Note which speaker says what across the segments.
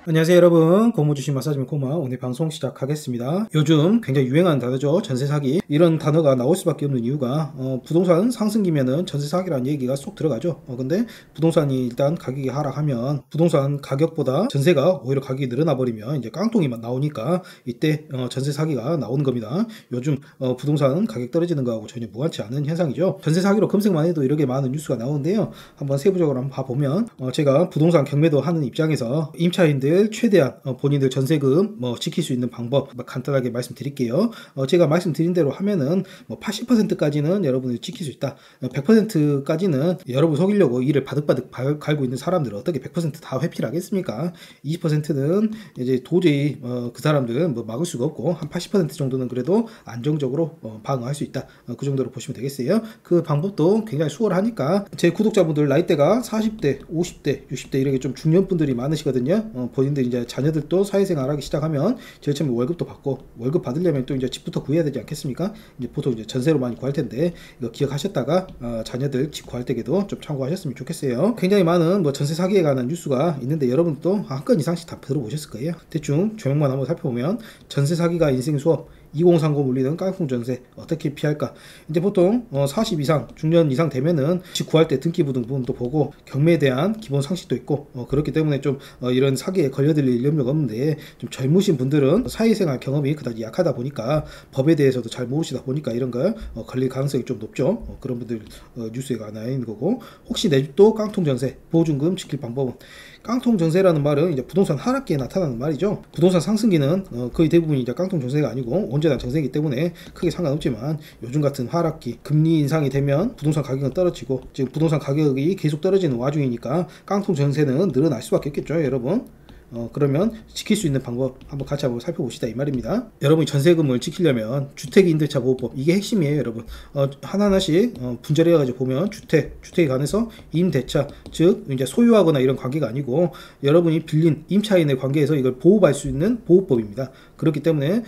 Speaker 1: 안녕하세요 여러분, 고무주식 마사지맨 코마 오늘 방송 시작하겠습니다. 요즘 굉장히 유행하는 단어죠. 전세 사기. 이런 단어가 나올 수밖에 없는 이유가 부동산 상승기면은 전세 사기라는 얘기가 쏙 들어가죠. 근데 부동산이 일단 가격이 하락하면 부동산 가격보다 전세가 오히려 가격이 늘어나 버리면 이제 깡통이 나오니까 이때 전세 사기가 나오는 겁니다. 요즘 부동산 가격 떨어지는 거하고 전혀 무관치 않은 현상이죠. 전세 사기로 검색만 해도 이렇게 많은 뉴스가 나오는데요. 한번 세부적으로 한번 봐보면 제가 부동산 경매도 하는 입장에서 임차인들 최대한 본인들 전세금 지킬 수 있는 방법 간단하게 말씀드릴게요. 제가 말씀드린 대로 하면은 80%까지는 여러분이 지킬 수 있다. 100%까지는 여러분 속이려고 이를 바득바득 갈고 있는 사람들은 어떻게 100% 다 회피를 하겠습니까? 20%는 이제 도저히 그 사람들은 막을 수가 없고 한 80% 정도는 그래도 안정적으로 방어할 수 있다. 그 정도로 보시면 되겠어요. 그 방법도 굉장히 수월하니까 제 구독자분들 나이대가 40대, 50대, 60대 이렇게 좀 중년분들이 많으시거든요. 본인들 이제 자녀들도 사회생활 하기 시작하면 제일 처음에 월급도 받고 월급 받으려면 또 이제 집부터 구해야 되지 않겠습니까? 이제 보통 이제 전세로 많이 구할 텐데 이거 기억하셨다가 자녀들 집 구할 때에도 좀 참고하셨으면 좋겠어요. 굉장히 많은 전세 사기에 관한 뉴스가 있는데 여러분도 한 건 이상씩 다 들어보셨을 거예요. 대충 조명만 한번 살펴보면 전세 사기가 인생 수업 2030 울리는 깡통 전세 어떻게 피할까? 이제 보통 40 이상 중년 이상 되면은 집 구할 때 등기부등 부분도 보고 경매에 대한 기본 상식도 있고 그렇기 때문에 좀 이런 사기에 걸려들릴 염려가 없는데 좀 젊으신 분들은 사회생활 경험이 그다지 약하다 보니까 법에 대해서도 잘 모르시다 보니까 이런 거 걸릴 가능성이 좀 높죠. 그런 분들 뉴스에 나와 있는 거고, 혹시 내 집도 깡통 전세 보증금 지킬 방법은, 깡통 전세라는 말은 이제 부동산 하락기에 나타나는 말이죠. 부동산 상승기는 거의 대부분이 이제 깡통 전세가 아니고 언제나 전세이기 때문에 크게 상관없지만 요즘 같은 하락기, 금리 인상이 되면 부동산 가격은 떨어지고 지금 부동산 가격이 계속 떨어지는 와중이니까 깡통 전세는 늘어날 수밖에 없겠죠, 여러분. 그러면 지킬 수 있는 방법 한번 같이 한번 살펴봅시다 이 말입니다. 여러분이 전세금을 지키려면 주택임대차 보호법, 이게 핵심이에요 여러분. 하나하나씩 분절해 가지고 보면 주택에 관해서 임대차, 즉 이제 소유하거나 이런 관계가 아니고 여러분이 빌린 임차인의 관계에서 이걸 보호할 수 있는 보호법입니다. 그렇기 때문에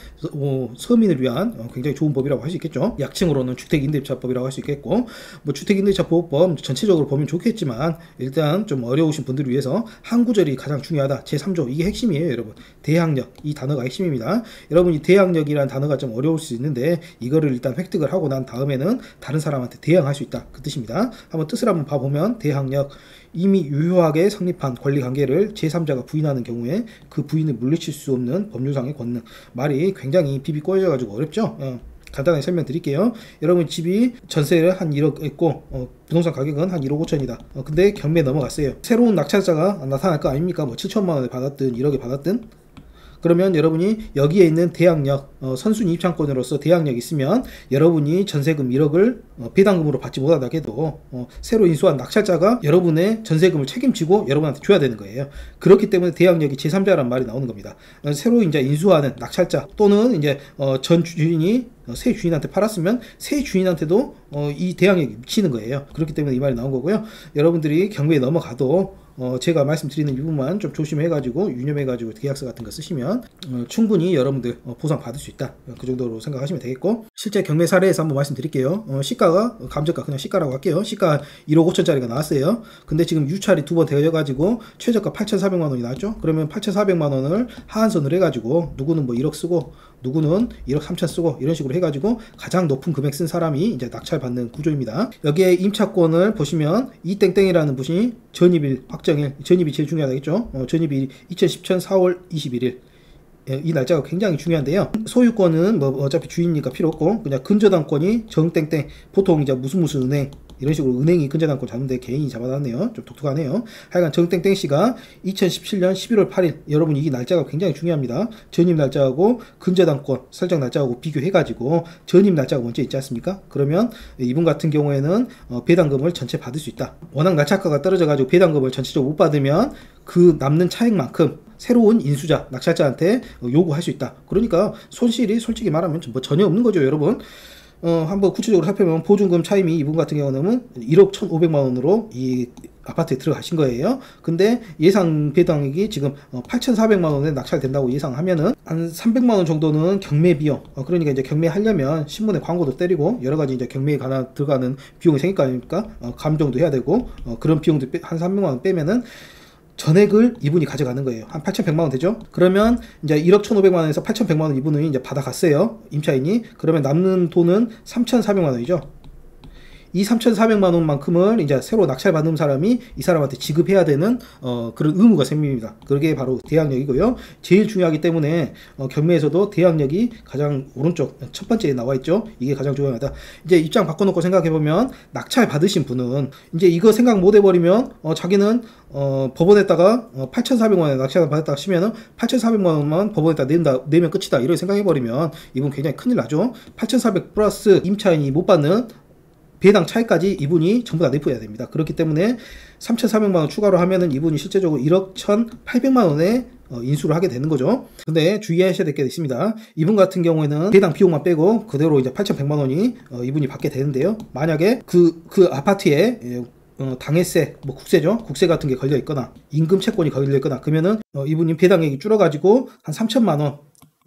Speaker 1: 서민을 위한 굉장히 좋은 법이라고 할 수 있겠죠. 약칭으로는 주택임대차법이라고 할 수 있겠고, 주택임대차 보호법 전체적으로 보면 좋겠지만 일단 좀 어려우신 분들을 위해서 한 구절이 가장 중요하다. 제3조, 이게 핵심이에요 여러분. 대항력, 이 단어가 핵심입니다. 여러분이 대항력이라는 단어가 좀 어려울 수 있는데 이거를 일단 획득을 하고 난 다음에는 다른 사람한테 대항할 수 있다, 그 뜻입니다. 한번 뜻을 한번 봐보면 대항력, 이미 유효하게 성립한 권리관계를 제3자가 부인하는 경우에 그 부인을 물리칠 수 없는 법률상의 권능. 말이 굉장히 비비 꼬여가지고 어렵죠. 간단하게 설명드릴게요. 여러분 집이 전세를 한 1억 있고 부동산 가격은 한 1억 5천이다. 근데 경매 넘어갔어요. 새로운 낙찰자가 나타날 거 아닙니까? 7천만 원을 받았든 1억에 받았든. 그러면 여러분이 여기에 있는 대항력, 선순위 입장권으로서 대항력이 있으면 여러분이 전세금 1억을 배당금으로 받지 못하게 해도 새로 인수한 낙찰자가 여러분의 전세금을 책임지고 여러분한테 줘야 되는 거예요. 그렇기 때문에 대항력이 제3자라는 말이 나오는 겁니다. 새로 이제 인수하는 낙찰자 또는 이제 전 주인이 새 주인한테 팔았으면 새 주인한테도 이 대항력이 미치는 거예요. 그렇기 때문에 이 말이 나온 거고요. 여러분들이 경매에 넘어가도 제가 말씀드리는 이 부분만 좀 조심해가지고 유념해가지고 계약서 같은 거 쓰시면 충분히 여러분들 보상 받을 수 있다, 그 정도로 생각하시면 되겠고, 실제 경매 사례에서 한번 말씀드릴게요. 시가가 감정가 그냥 시가라고 할게요. 시가 1억 5천짜리가 나왔어요. 근데 지금 유찰이 2번 되어가지고 최저가 8,400만 원이 나왔죠. 그러면 8,400만 원을 하한선을 해가지고 누구는 1억 쓰고 누구는 1억 3천 쓰고 이런 식으로 해가지고 가장 높은 금액 쓴 사람이 이제 낙찰받는 구조입니다. 여기에 임차권을 보시면 이 땡땡이라는 분이 전입일, 확정일, 전입이 제일 중요하겠죠. 전입이 2010년 4월 21일. 이 날짜가 굉장히 중요한데요. 소유권은 어차피 주인이니까 필요 없고 그냥 근저당권이 정땡땡, 보통 이제 무슨 은행 이런 식으로 은행이 근저당권 잡는데 개인이 잡아놨네요. 좀 독특하네요. 하여간 정땡땡씨가 2017년 11월 8일, 여러분 이 날짜가 굉장히 중요합니다. 전입 날짜하고 근저당권 설정 날짜하고 비교해가지고 전입 날짜가 먼저 있지 않습니까? 그러면 이분 같은 경우에는 배당금을 전체 받을 수 있다. 워낙 날짜가가 떨어져가지고 배당금을 전체적으로 못 받으면 그 남는 차액만큼 새로운 인수자, 낙찰자한테 요구할 수 있다. 그러니까 손실이 솔직히 말하면 전혀 없는 거죠 여러분. 한번 구체적으로 살펴보면 보증금 차임이 이분 같은 경우는 1억 1,500만 원으로 이 아파트에 들어가신 거예요. 근데 예상 배당액이 지금 8,400만 원에 낙찰된다고 예상하면은 한 300만 원 정도는 경매 비용, 그러니까 이제 경매하려면 신문에 광고도 때리고 여러 가지 이제 경매에 들어가는 비용이 생길 거 아닙니까? 감정도 해야 되고 그런 비용도 한 300만 원 빼면은 전액을 이분이 가져가는 거예요. 한 8,100만원 되죠? 그러면 이제 1억 1,500만원에서 8,100만원 이분은 이제 받아갔어요. 임차인이. 그러면 남는 돈은 3,400만원이죠. 이 3,400만원만큼을 이제 새로 낙찰받는 사람이 이 사람한테 지급해야 되는 그런 의무가 생깁니다. 그게 바로 대항력이고요. 제일 중요하기 때문에 경매에서도 대항력이 가장 오른쪽 첫 번째에 나와 있죠. 이게 가장 중요하다. 이제 입장 바꿔놓고 생각해보면 낙찰 받으신 분은 이제 이거 생각 못 해버리면 자기는 법원에다가 8,400만원에 낙찰을 받았다 치면은 8,400만원만 법원에다 내면 끝이다 이렇게 생각해버리면 이분 굉장히 큰일 나죠. 8,400 플러스 임차인이 못 받는 배당 차이까지 이분이 전부 다 내포해야 됩니다. 그렇기 때문에 3,400만원 추가로 하면은 이분이 실제적으로 1억 1,800만원에 인수를 하게 되는 거죠. 근데 주의하셔야 될 게 있습니다. 이분 같은 경우에는 배당 비용만 빼고 그대로 이제 8,100만원이 이분이 받게 되는데요. 만약에 그 아파트에 당해세, 뭐 국세죠. 국세 같은 게 걸려 있거나 임금 채권이 걸려 있거나 그러면은 이분이 배당액이 줄어가지고 한 3,000만원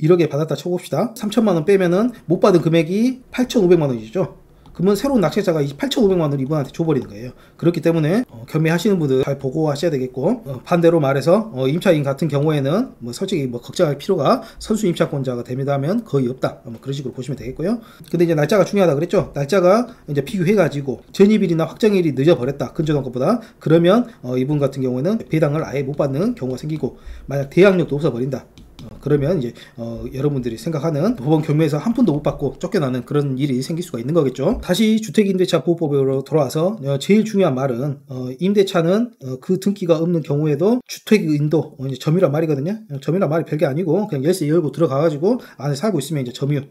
Speaker 1: 1억에 받았다 쳐봅시다. 3,000만원 빼면은 못 받은 금액이 8,500만원이죠. 그러면 새로운 낙찰자가 8,500만원을 이분한테 줘버리는 거예요. 그렇기 때문에 경매하시는 분들 잘 보고 하셔야 되겠고 반대로 말해서 임차인 같은 경우에는 뭐 솔직히 뭐 걱정할 필요가 선수 임차권자가 됩니다면 거의 없다. 뭐 그런 식으로 보시면 되겠고요. 근데 이제 날짜가 중요하다 그랬죠. 날짜가 이제 비교해가지고 전입일이나 확정일이 늦어버렸다. 근저당 것보다 그러면 이분 같은 경우에는 배당을 아예 못 받는 경우가 생기고 만약 대항력도 없어버린다. 그러면 이제 여러분들이 생각하는 법원 경매에서 한 푼도 못 받고 쫓겨나는 그런 일이 생길 수가 있는 거겠죠. 다시 주택임대차 보호법으로 돌아와서 제일 중요한 말은 임대차는 그 등기가 없는 경우에도 주택인도 이제 점유란 말이거든요. 점유란 말이 별게 아니고 그냥 열쇠 열고 들어가가지고 안에 살고 있으면 이제 점유.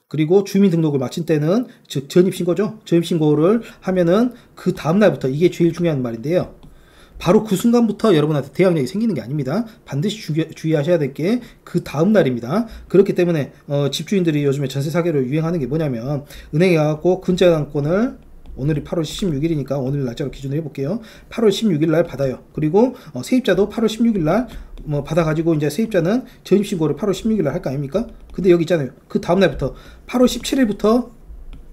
Speaker 1: 그리고 주민등록을 마친 때는 즉 전입신고죠. 전입신고를 하면은 그 다음날부터 이게 제일 중요한 말인데요. 바로 그 순간부터 여러분한테 대항력이 생기는 게 아닙니다. 반드시 주의하셔야 될 게 그 다음 날입니다. 그렇기 때문에 집주인들이 요즘에 전세 사기로 유행하는 게 뭐냐면 은행에 가고 근저당권을 오늘이 8월 16일이니까 오늘 날짜로 기준으로 해볼게요. 8월 16일 날 받아요. 그리고 세입자도 8월 16일 날 뭐 받아가지고 이제 세입자는 전입신고를 8월 16일 날 할 거 아닙니까? 근데 여기 있잖아요. 그 다음 날부터 8월 17일부터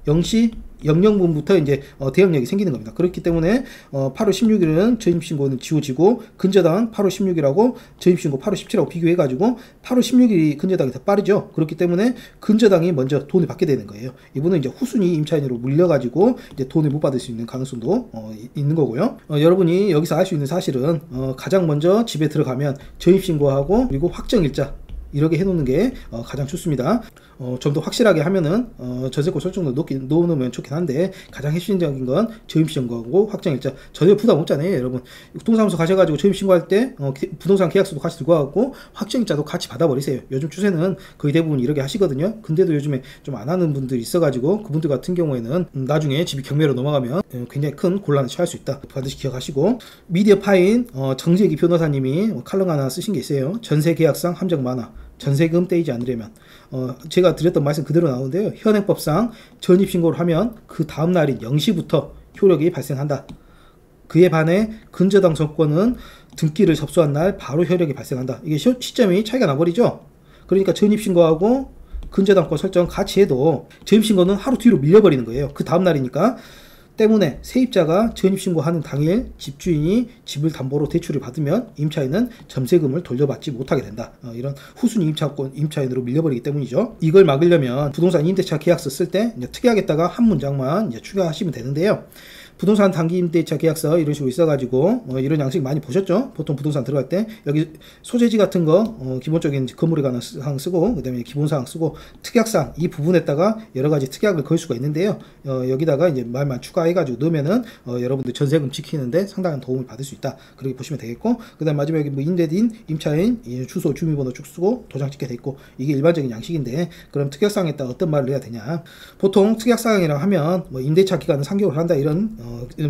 Speaker 1: 0시 00분부터 이제 대항력이 생기는 겁니다. 그렇기 때문에 8월 16일은 전입신고는 지워지고 근저당 8월 16일하고 전입신고 8월 17일하고 비교해가지고 8월 16일이 근저당이 더 빠르죠. 그렇기 때문에 근저당이 먼저 돈을 받게 되는 거예요. 이분은 이제 후순위 임차인으로 물려가지고 이제 돈을 못 받을 수 있는 가능성도 있는 거고요. 여러분이 여기서 알 수 있는 사실은 가장 먼저 집에 들어가면 전입신고하고 그리고 확정일자 이렇게 해놓는 게 가장 좋습니다. 좀 더 확실하게 하면은 전세권 설정도 넣어놓으면 좋긴 한데 가장 핵심적인 건 전입신고하고 확정일자. 전혀 부담 없잖아요 여러분. 동사무소 가셔가지고 전입신고할 때 부동산 계약서도 같이 들고 가고 확정일자도 같이 받아버리세요. 요즘 추세는 거의 대부분 이렇게 하시거든요. 근데도 요즘에 좀 안 하는 분들이 있어가지고 그분들 같은 경우에는 나중에 집이 경매로 넘어가면 굉장히 큰 곤란을 처할 수 있다. 반드시 기억하시고 미디어 파인 정재기 변호사님이 칼럼 하나 쓰신 게 있어요. 전세계약상 함정 많아. 전세금 떼이지 않으려면 제가 드렸던 말씀 그대로 나오는데요. 현행법상 전입신고를 하면 그 다음날인 0시부터 효력이 발생한다. 그에 반해 근저당 정권은 등기를 접수한 날 바로 효력이 발생한다. 이게 시점이 차이가 나버리죠. 그러니까 전입신고하고 근저당권 설정 같이 해도 전입신고는 하루 뒤로 밀려버리는 거예요. 그 다음날이니까. 때문에 세입자가 전입신고하는 당일 집주인이 집을 담보로 대출을 받으면 임차인은 전세금을 돌려받지 못하게 된다. 이런 후순위 임차인으로 밀려버리기 때문이죠. 이걸 막으려면 부동산 임대차 계약서 쓸 때 특이하겠다가 한 문장만 추가하시면 되는데요. 부동산 단기 임대차 계약서 이런 식으로 있어가지고 이런 양식 많이 보셨죠? 보통 부동산 들어갈 때 여기 소재지 같은 거 기본적인 건물에 관한 사항 쓰고 그 다음에 기본사항 쓰고 특약사항 이 부분에다가 여러가지 특약을 걸 수가 있는데요. 여기다가 이제 말만 추가해가지고 넣으면은 여러분들 전세금 지키는데 상당한 도움을 받을 수 있다. 그렇게 보시면 되겠고 그 다음 마지막에 뭐 임대인 임차인 주소 주민번호 쭉 쓰고 도장 찍게 돼 있고 이게 일반적인 양식인데 그럼 특약사항에다 어떤 말을 해야 되냐? 보통 특약사항이라고 하면 뭐 임대차 기간은 3개월 한다 이런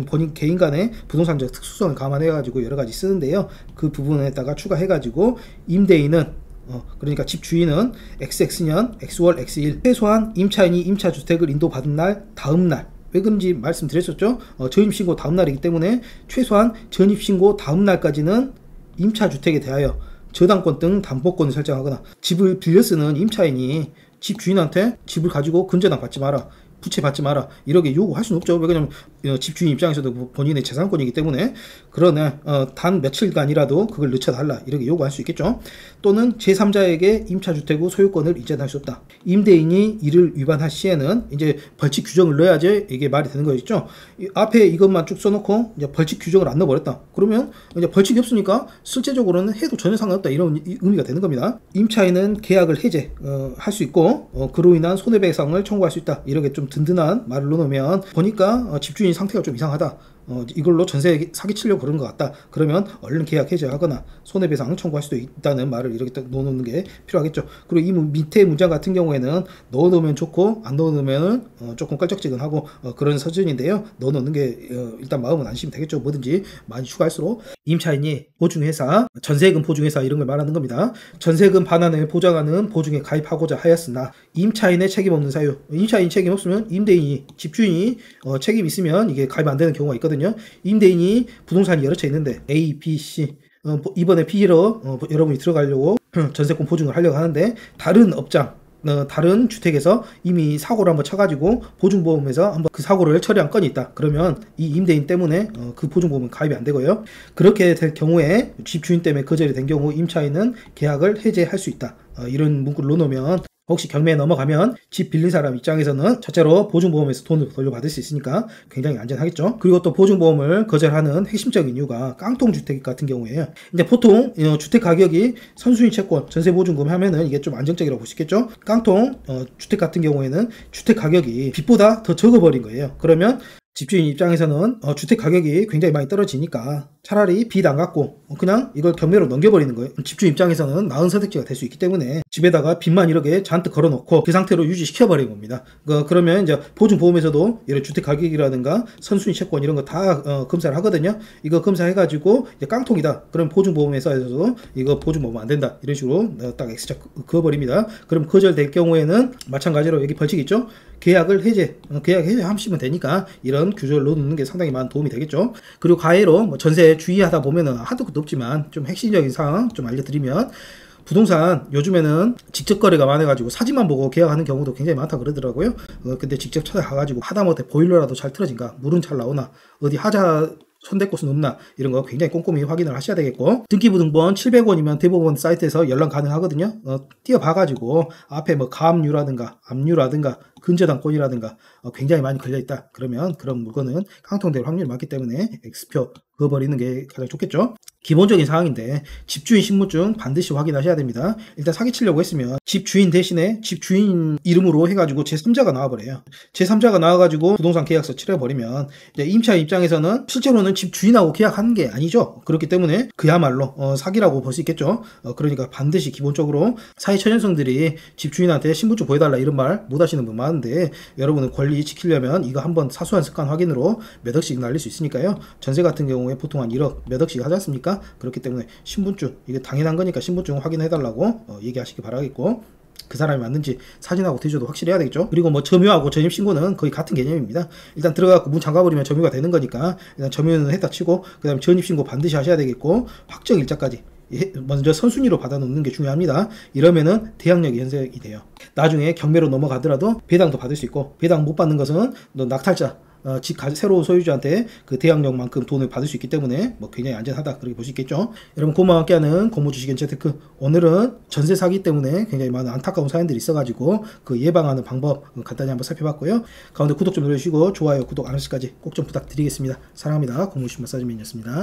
Speaker 1: 본인 개인 간의 부동산적 특수성을 감안해가지고 여러가지 쓰는데요. 그 부분에다가 추가해가지고 임대인은 그러니까 집주인은 XX년 X월 X일 최소한 임차인이 임차주택을 인도받은 날 다음날 왜 그런지 말씀드렸었죠. 전입신고 다음날이기 때문에 최소한 전입신고 다음날까지는 임차주택에 대하여 저당권 등 담보권을 설정하거나 집을 빌려 쓰는 임차인이 집 주인한테 집을 가지고 근저당 받지 마라. 부채 받지 마라 이렇게 요구할 수는 없죠. 왜냐면 집주인 입장에서도 본인의 재산권이기 때문에. 그러나 단 며칠간이라도 그걸 늦춰달라 이렇게 요구할 수 있겠죠. 또는 제3자에게 임차주택 후 소유권을 이전할 수 없다. 임대인이 이를 위반할 시에는 이제 벌칙 규정을 넣어야지 이게 말이 되는 거겠죠. 앞에 이것만 쭉 써놓고 이제 벌칙 규정을 안 넣어버렸다. 그러면 이제 벌칙이 없으니까 실제적으로는 해도 전혀 상관없다 이런 의미가 되는 겁니다. 임차인은 계약을 해제 할 수 있고 그로 인한 손해배상을 청구할 수 있다. 이렇게 좀 든든한 말을 넣으면 보니까 집주인 상태가 좀 이상하다. 이걸로 전세 사기치려고 그런 것 같다. 그러면 얼른 계약 해제하거나 손해배상 청구할 수도 있다는 말을 이렇게 딱 넣어놓는 게 필요하겠죠. 그리고 이 밑에 문장 같은 경우에는 넣어놓으면 좋고 안 넣어놓으면 조금 껄쩍지근하고 그런 서준인데요. 넣어놓는 게 일단 마음은 안심이 되겠죠. 뭐든지 많이 추가할수록. 임차인이 보증회사, 전세금 보증회사 이런 걸 말하는 겁니다. 전세금 반환을 보장하는 보증에 가입하고자 하였으나 임차인의 책임 없는 사유. 임차인 책임 없으면 임대인이, 집주인이 책임 있으면 이게 가입 안 되는 경우가 있거든요. 임대인이 부동산이 여러 채 있는데 A, B, C 이번에 B로 여러분이 들어가려고 전세권 보증을 하려고 하는데 다른 업장 다른 주택에서 이미 사고를 한번 쳐가지고 보증보험에서 한번 그 사고를 처리한 건이 있다. 그러면 이 임대인 때문에 그 보증보험은 가입이 안 되고요. 그렇게 될 경우에 집주인 때문에 거절이 된 경우 임차인은 계약을 해제할 수 있다. 이런 문구를 넣어놓으면 혹시 경매에 넘어가면 집 빌린 사람 입장에서는 첫째로 보증보험에서 돈을 돌려받을 수 있으니까 굉장히 안전하겠죠. 그리고 또 보증보험을 거절하는 핵심적인 이유가 깡통주택 같은 경우에요. 이제 보통 주택 가격이 선순위 채권, 전세보증금 하면은 이게 좀 안정적이라고 볼 수 있겠죠. 깡통 주택 같은 경우에는 주택 가격이 빚보다 더 적어버린 거예요. 그러면 집주인 입장에서는 주택 가격이 굉장히 많이 떨어지니까 차라리 빚 안 갚고 그냥 이걸 경매로 넘겨버리는 거예요. 집주인 입장에서는 나은 선택지가 될 수 있기 때문에 집에다가 빚만 이렇게 잔뜩 걸어놓고 그 상태로 유지시켜버리는 겁니다. 그러면 이제 보증보험에서도 이런 주택 가격이라든가 선순위 채권 이런 거 다 검사를 하거든요. 이거 검사해가지고 이제 깡통이다. 그럼 보증보험회사에서도 이거 보증보험 안 된다. 이런 식으로 딱 X자 그어버립니다. 그럼 거절될 경우에는 마찬가지로 여기 벌칙이 있죠. 계약 해제하시면 되니까 이런 규정을 넣어놓는 게 상당히 많은 도움이 되겠죠. 그리고 가해로 전세 주의하다 보면은 한도 끝도 없지만 좀 핵심적인 사항 좀 알려드리면 부동산 요즘에는 직접 거래가 많아가지고 사진만 보고 계약하는 경우도 굉장히 많다 그러더라고요. 근데 직접 찾아가가지고 하다못해 보일러라도 잘 틀어진가, 물은 잘 나오나, 어디 하자 손댈 곳은 없나 이런 거 굉장히 꼼꼼히 확인을 하셔야 되겠고, 등기부등본 700원이면 대법원 사이트에서 연락 가능하거든요. 띄워봐가지고 앞에 뭐 가압류라든가 압류라든가 근저당권이라든가 굉장히 많이 걸려있다. 그러면 그런 물건은 깡통될 확률이 많기 때문에 X표 그어버리는 게 가장 좋겠죠. 기본적인 사항인데 집주인 신분증 반드시 확인하셔야 됩니다. 일단 사기치려고 했으면 집주인 대신에 집주인 이름으로 해가지고 제3자가 나와버려요. 제3자가 나와가지고 부동산 계약서 칠해버리면 이제 임차인 입장에서는 실제로는 집주인하고 계약하는 게 아니죠. 그렇기 때문에 그야말로 사기라고 볼 수 있겠죠. 그러니까 반드시 기본적으로 사회초년생들이 집주인한테 신분증 보여달라 이런 말 못하시는 분 많은데, 여러분은 권리 지키려면 이거 한번 사소한 습관 확인으로 몇 억씩 날릴 수 있으니까요. 전세 같은 경우에 보통 한 1억 몇 억씩 하지 않습니까? 그렇기 때문에 신분증, 이게 당연한 거니까 신분증 확인해달라고 얘기하시기 바라겠고, 그 사람이 맞는지 사진하고 뒤져도 확실히 해야 되겠죠. 그리고 뭐 점유하고 전입신고는 거의 같은 개념입니다. 일단 들어가고 문 잠가버리면 점유가 되는 거니까 일단 점유는 했다 치고, 그 다음에 전입신고 반드시 하셔야 되겠고, 확정일자까지 먼저 선순위로 받아놓는 게 중요합니다. 이러면은 대항력이 현색이 돼요. 나중에 경매로 넘어가더라도 배당도 받을 수 있고, 배당 못 받는 것은 너 낙찰자 집 새로운 소유주한테 그 대항력만큼 돈을 받을 수 있기 때문에 뭐 굉장히 안전하다 그렇게 볼 수 있겠죠. 여러분 고마워 함께하는 고무주식엔 재테크, 오늘은 전세 사기 때문에 굉장히 많은 안타까운 사연들이 있어가지고 그 예방하는 방법 간단히 한번 살펴봤고요. 가운데 구독 좀 눌러주시고 좋아요 구독 알람까지 꼭 좀 부탁드리겠습니다. 사랑합니다. 고무주식 마사지맨이었습니다.